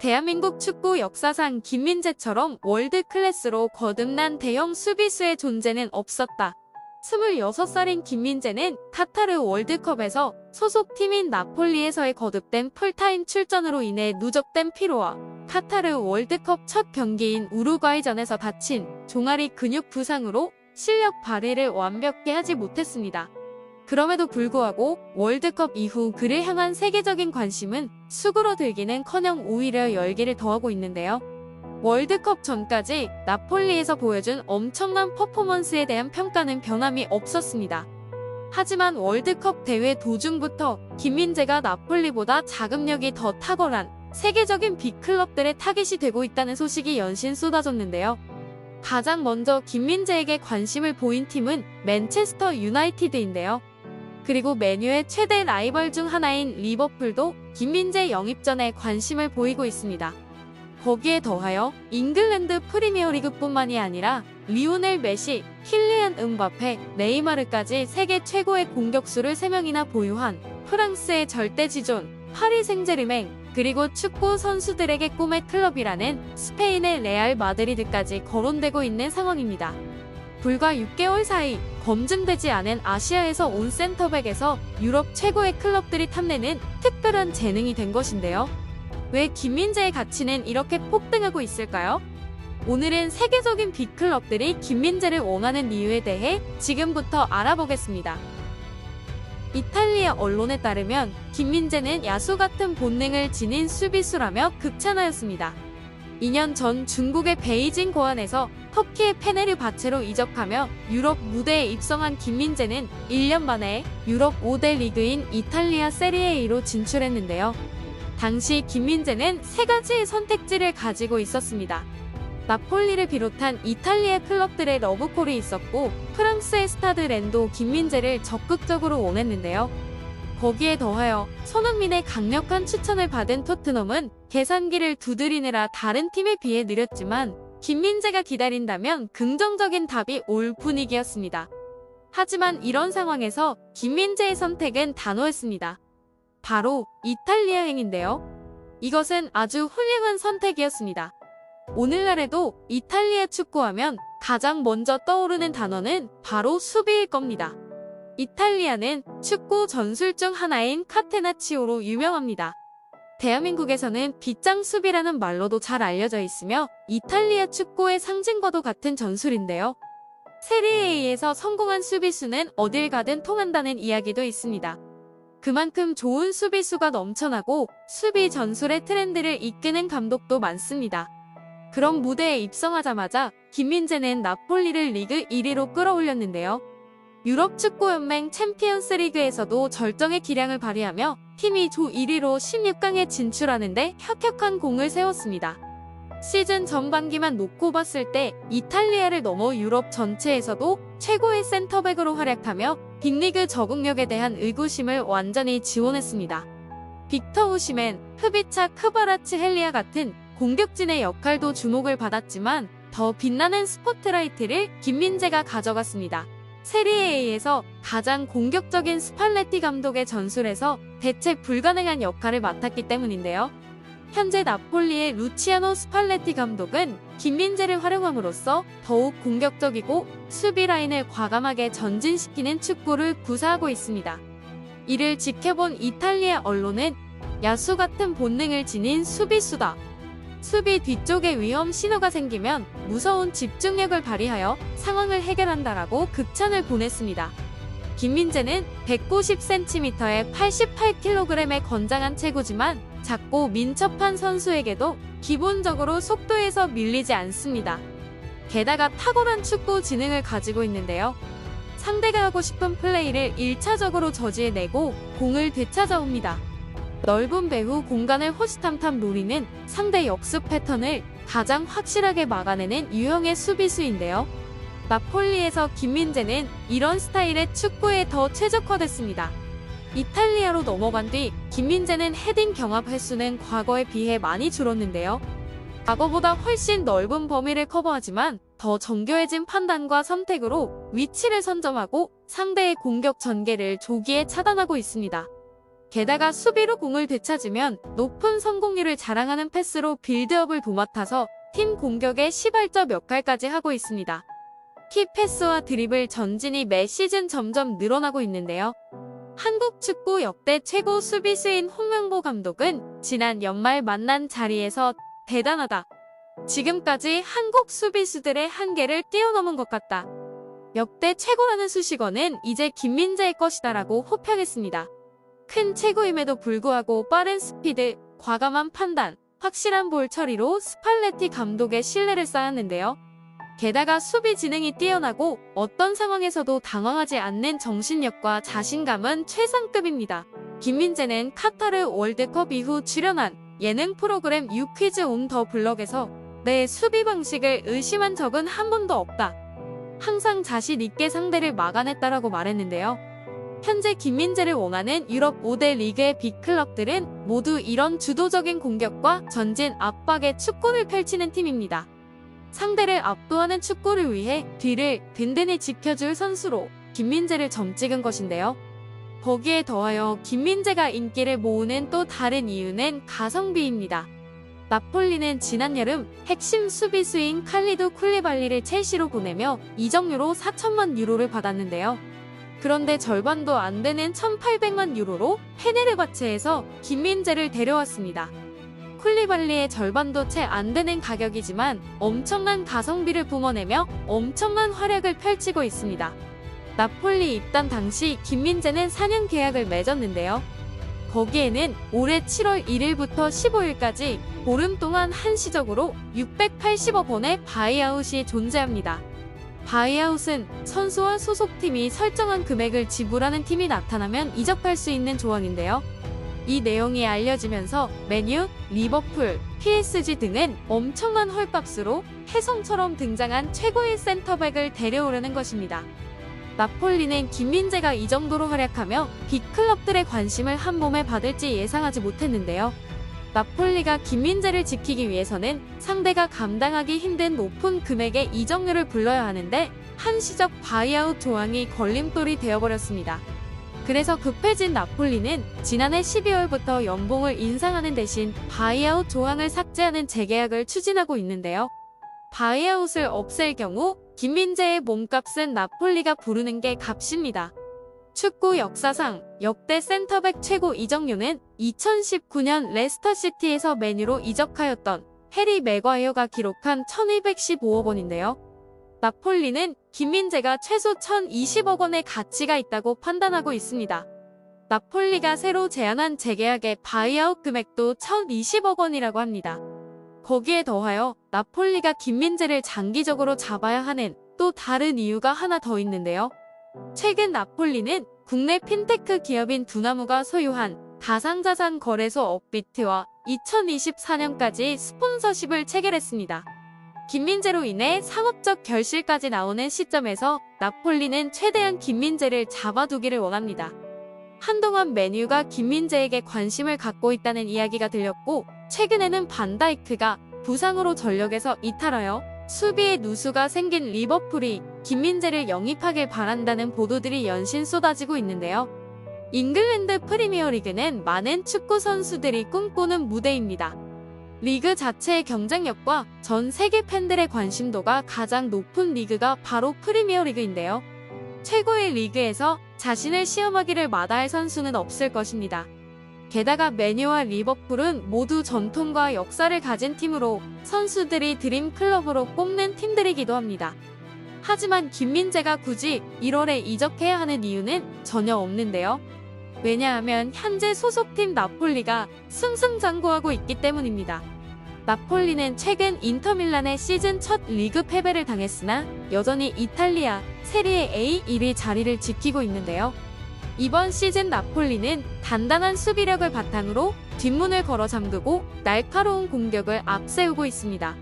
대한민국 축구 역사상 김민재처럼 월드 클래스로 거듭난 대형 수비수의 존재는 없었다. 26살인 김민재는 카타르 월드컵에서 소속팀인 나폴리에서의 거듭된 풀타임 출전으로 인해 누적된 피로와 카타르 월드컵 첫 경기인 우루과이전에서 다친 종아리 근육 부상으로 실력 발휘를 완벽히 하지 못했습니다. 그럼에도 불구하고 월드컵 이후 그를 향한 세계적인 관심은 수그러들기는커녕 오히려 열기를 더하고 있는데요. 월드컵 전까지 나폴리에서 보여준 엄청난 퍼포먼스에 대한 평가는 변함이 없었습니다. 하지만 월드컵 대회 도중부터 김민재가 나폴리보다 자금력이 더 탁월한 세계적인 빅클럽들의 타깃이 되고 있다는 소식이 연신 쏟아졌는데요. 가장 먼저 김민재에게 관심을 보인 팀은 맨체스터 유나이티드인데요. 그리고 맨유의 최대 라이벌 중 하나인 리버풀도 김민재 영입 전에 관심을 보이고 있습니다. 거기에 더하여 잉글랜드 프리미어리그뿐만이 아니라 리오넬 메시, 킬리안 음바페, 네이마르까지 세계 최고의 공격수를 3명이나 보유한 프랑스의 절대지존 파리 생제르맹, 그리고 축구 선수들에게 꿈의 클럽이라는 스페인의 레알 마드리드까지 거론되고 있는 상황입니다. 불과 6개월 사이 검증되지 않은 아시아에서 온 센터백에서 유럽 최고의 클럽들이 탐내는 특별한 재능이 된 것인데요. 왜 김민재의 가치는 이렇게 폭등하고 있을까요? 오늘은 세계적인 빅클럽들이 김민재를 원하는 이유에 대해 지금부터 알아보겠습니다. 이탈리아 언론에 따르면 김민재는 야수 같은 본능을 지닌 수비수라며 극찬하였습니다. 2년 전 중국의 베이징 고안에서 터키의 페네르바체로 이적하며 유럽 무대에 입성한 김민재는 1년 만에 유럽 5대 리그인 이탈리아 세리에 A로 진출했는데요. 당시 김민재는 3가지의 선택지를 가지고 있었습니다. 나폴리를 비롯한 이탈리아 클럽들의 러브콜이 있었고 프랑스의 스타드 렌도 김민재를 적극적으로 원했는데요. 거기에 더하여 손흥민의 강력한 추천을 받은 토트넘은 계산기를 두드리느라 다른 팀에 비해 느렸지만 김민재가 기다린다면 긍정적인 답이 올 분위기였습니다. 하지만 이런 상황에서 김민재의 선택은 단호했습니다. 바로 이탈리아행인데요. 이것은 아주 훌륭한 선택이었습니다. 오늘날에도 이탈리아 축구하면 가장 먼저 떠오르는 단어는 바로 수비일 겁니다. 이탈리아는 축구 전술 중 하나인 카테나치오로 유명합니다. 대한민국에서는 빗장 수비라는 말로도 잘 알려져 있으며 이탈리아 축구의 상징과도 같은 전술인데요. 세리에A에서 성공한 수비수는 어딜 가든 통한다는 이야기도 있습니다. 그만큼 좋은 수비수가 넘쳐나고 수비 전술의 트렌드를 이끄는 감독도 많습니다. 그런 무대에 입성하자마자 김민재는 나폴리를 리그 1위로 끌어올렸는데요. 유럽축구연맹 챔피언스 리그에서도 절정의 기량을 발휘하며 팀이 조 1위로 16강에 진출하는데 혁혁한 공을 세웠습니다. 시즌 전반기만 놓고 봤을 때 이탈리아를 넘어 유럽 전체에서도 최고의 센터백으로 활약하며 빅리그 적응력에 대한 의구심을 완전히 지워냈습니다. 빅터 오시멘, 흐비차 크바라츠헬리아 같은 공격진의 역할도 주목을 받았지만 더 빛나는 스포트라이트를 김민재가 가져갔습니다. 세리에A에서 가장 공격적인 스팔레티 감독의 전술에서 대체 불가능한 역할을 맡았기 때문인데요. 현재 나폴리의 루치아노 스팔레티 감독은 김민재를 활용함으로써 더욱 공격적이고 수비 라인을 과감하게 전진시키는 축구를 구사하고 있습니다. 이를 지켜본 이탈리아 언론은 야수 같은 본능을 지닌 수비수다. 수비 뒤쪽에 위험 신호가 생기면 무서운 집중력을 발휘하여 상황을 해결한다라고 극찬을 보냈습니다. 김민재는 190cm에 88kg의 건장한 체구지만 작고 민첩한 선수에게도 기본적으로 속도에서 밀리지 않습니다. 게다가 탁월한 축구 지능을 가지고 있는데요. 상대가 하고 싶은 플레이를 1차적으로 저지해내고 공을 되찾아옵니다. 넓은 배후 공간을 호시탐탐 노리는 상대 역습 패턴을 가장 확실하게 막아내는 유형의 수비수인데요. 나폴리에서 김민재는 이런 스타일의 축구에 더 최적화됐습니다. 이탈리아로 넘어간 뒤 김민재는 헤딩 경합 횟수는 과거에 비해 많이 줄었는데요. 과거보다 훨씬 넓은 범위를 커버하지만 더 정교해진 판단과 선택으로 위치를 선점하고 상대의 공격 전개를 조기에 차단하고 있습니다. 게다가 수비로 공을 되찾으면 높은 성공률을 자랑하는 패스로 빌드업을 도맡아서 팀 공격의 시발점 역할까지 하고 있습니다. 키 패스와 드리블 전진이 매 시즌 점점 늘어나고 있는데요. 한국 축구 역대 최고 수비수인 홍명보 감독은 지난 연말 만난 자리에서 대단하다. 지금까지 한국 수비수들의 한계를 뛰어넘은 것 같다. 역대 최고라는 수식어는 이제 김민재의 것이다라고 호평했습니다. 큰 체구임에도 불구하고 빠른 스피드, 과감한 판단, 확실한 볼 처리로 스팔레티 감독의 신뢰를 쌓았는데요. 게다가 수비 지능이 뛰어나고 어떤 상황에서도 당황하지 않는 정신력과 자신감은 최상급입니다. 김민재는 카타르 월드컵 이후 출연한 예능 프로그램 유퀴즈 온 더 블럭에서 내 수비 방식을 의심한 적은 한 번도 없다. 항상 자신 있게 상대를 막아냈다라고 말했는데요. 현재 김민재를 원하는 유럽 5대 리그의 빅클럽들은 모두 이런 주도적인 공격과 전진 압박의 축구를 펼치는 팀입니다. 상대를 압도하는 축구를 위해 뒤를 든든히 지켜줄 선수로 김민재를 점찍은 것인데요. 거기에 더하여 김민재가 인기를 모으는 또 다른 이유는 가성비입니다. 나폴리는 지난 여름 핵심 수비수인 칼리두 쿨리발리를 첼시로 보내며 이적료로 4천만 유로를 받았는데요. 그런데 절반도 안 되는 1,800만 유로로 페네르바체에서 김민재를 데려왔습니다. 쿨리발리의 절반도 채 안 되는 가격이지만 엄청난 가성비를 뿜어내며 엄청난 활약을 펼치고 있습니다. 나폴리 입단 당시 김민재는 4년 계약을 맺었는데요. 거기에는 올해 7월 1일부터 15일까지 보름 동안 한시적으로 680억 원의 바이아웃이 존재합니다. 바이아웃은 선수와 소속팀이 설정한 금액을 지불하는 팀이 나타나면 이적할 수 있는 조항인데요. 이 내용이 알려지면서 맨유, 리버풀, PSG 등은 엄청난 헐값으로 혜성처럼 등장한 최고의 센터백을 데려오려는 것입니다. 나폴리는 김민재가 이 정도로 활약하며 빅클럽들의 관심을 한 몸에 받을지 예상하지 못했는데요. 나폴리가 김민재를 지키기 위해서는 상대가 감당하기 힘든 높은 금액의 이적료를 불러야 하는데 한시적 바이아웃 조항이 걸림돌이 되어버렸습니다. 그래서 급해진 나폴리는 지난해 12월부터 연봉을 인상하는 대신 바이아웃 조항을 삭제하는 재계약을 추진하고 있는데요. 바이아웃을 없앨 경우 김민재의 몸값은 나폴리가 부르는 게 값입니다. 축구 역사상 역대 센터백 최고 이적료는 2019년 레스터시티에서 맨유로 이적하였던 해리 맥과이어가 기록한 1,215억 원인데요. 나폴리는 김민재가 최소 1,020억 원의 가치가 있다고 판단하고 있습니다. 나폴리가 새로 제안한 재계약의 바이아웃 금액도 1,020억 원이라고 합니다. 거기에 더하여 나폴리가 김민재를 장기적으로 잡아야 하는 또 다른 이유가 하나 더 있는데요. 최근 나폴리는 국내 핀테크 기업인 두나무가 소유한 가상자산 거래소 업비트와 2024년까지 스폰서십을 체결했습니다. 김민재로 인해 상업적 결실까지 나오는 시점에서 나폴리는 최대한 김민재를 잡아두기를 원합니다. 한동안 맨유가 김민재에게 관심을 갖고 있다는 이야기가 들렸고 최근에는 반다이크가 부상으로 전력에서 이탈하여 수비에 누수가 생긴 리버풀이 김민재를 영입하길 바란다는 보도들이 연신 쏟아지고 있는데요. 잉글랜드 프리미어리그는 많은 축구 선수들이 꿈꾸는 무대입니다. 리그 자체의 경쟁력과 전 세계 팬들의 관심도가 가장 높은 리그가 바로 프리미어리그인데요. 최고의 리그에서 자신을 시험하기를 마다할 선수는 없을 것입니다. 게다가 맨유와 리버풀은 모두 전통과 역사를 가진 팀으로 선수들이 드림 클럽으로 꼽는 팀들이기도 합니다. 하지만 김민재가 굳이 1월에 이적해야 하는 이유는 전혀 없는데요. 왜냐하면 현재 소속팀 나폴리가 승승장구하고 있기 때문입니다. 나폴리는 최근 인터밀란의 시즌 첫 리그 패배를 당했으나 여전히 이탈리아 세리에 A 1위 자리를 지키고 있는데요. 이번 시즌 나폴리는 단단한 수비력을 바탕으로 뒷문을 걸어 잠그고 날카로운 공격을 앞세우고 있습니다.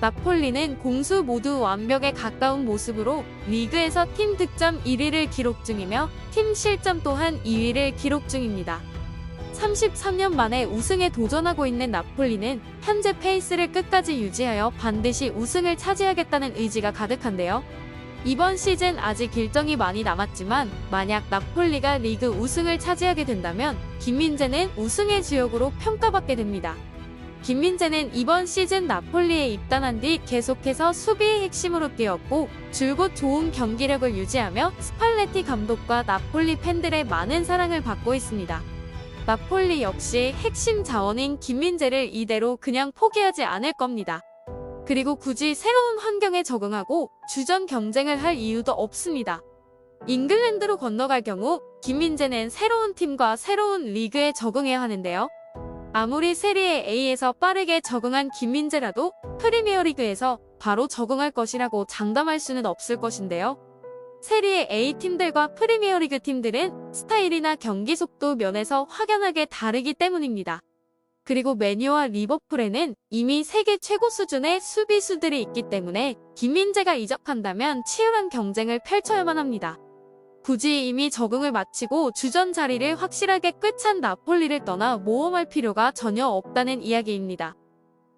나폴리는 공수 모두 완벽에 가까운 모습으로 리그에서 팀 득점 1위를 기록 중이며 팀 실점 또한 2위를 기록 중입니다. 33년 만에 우승에 도전하고 있는 나폴리는 현재 페이스를 끝까지 유지하여 반드시 우승을 차지하겠다는 의지가 가득한데요. 이번 시즌 아직 일정이 많이 남았지만 만약 나폴리가 리그 우승을 차지하게 된다면 김민재는 우승의 주역으로 평가받게 됩니다. 김민재는 이번 시즌 나폴리에 입단한 뒤 계속해서 수비의 핵심으로 뛰었고 줄곧 좋은 경기력을 유지하며 스팔레티 감독과 나폴리 팬들의 많은 사랑을 받고 있습니다. 나폴리 역시 핵심 자원인 김민재를 이대로 그냥 포기하지 않을 겁니다. 그리고 굳이 새로운 환경에 적응하고 주전 경쟁을 할 이유도 없습니다. 잉글랜드로 건너갈 경우 김민재는 새로운 팀과 새로운 리그에 적응해야 하는데요. 아무리 세리에 A에서 빠르게 적응한 김민재라도 프리미어리그에서 바로 적응할 것이라고 장담할 수는 없을 것인데요. 세리에 A 팀들과 프리미어리그 팀들은 스타일이나 경기 속도 면에서 확연하게 다르기 때문입니다. 그리고 맨유와 리버풀에는 이미 세계 최고 수준의 수비수들이 있기 때문에 김민재가 이적한다면 치열한 경쟁을 펼쳐야만 합니다. 굳이 이미 적응을 마치고 주전 자리를 확실하게 꿰찬 나폴리를 떠나 모험할 필요가 전혀 없다는 이야기입니다.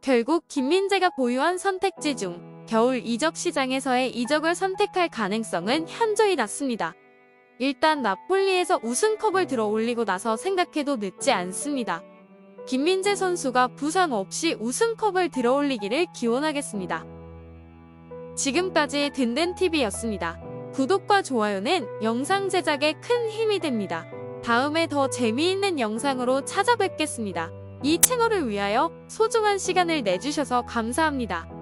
결국 김민재가 보유한 선택지 중 겨울 이적 시장에서의 이적을 선택할 가능성은 현저히 낮습니다. 일단 나폴리에서 우승컵을 들어 올리고 나서 생각해도 늦지 않습니다. 김민재 선수가 부상 없이 우승컵을 들어 올리기를 기원하겠습니다. 지금까지 든든TV였습니다. 구독과 좋아요는 영상 제작에 큰 힘이 됩니다. 다음에 더 재미있는 영상으로 찾아뵙겠습니다. 이 채널을 위하여 소중한 시간을 내주셔서 감사합니다.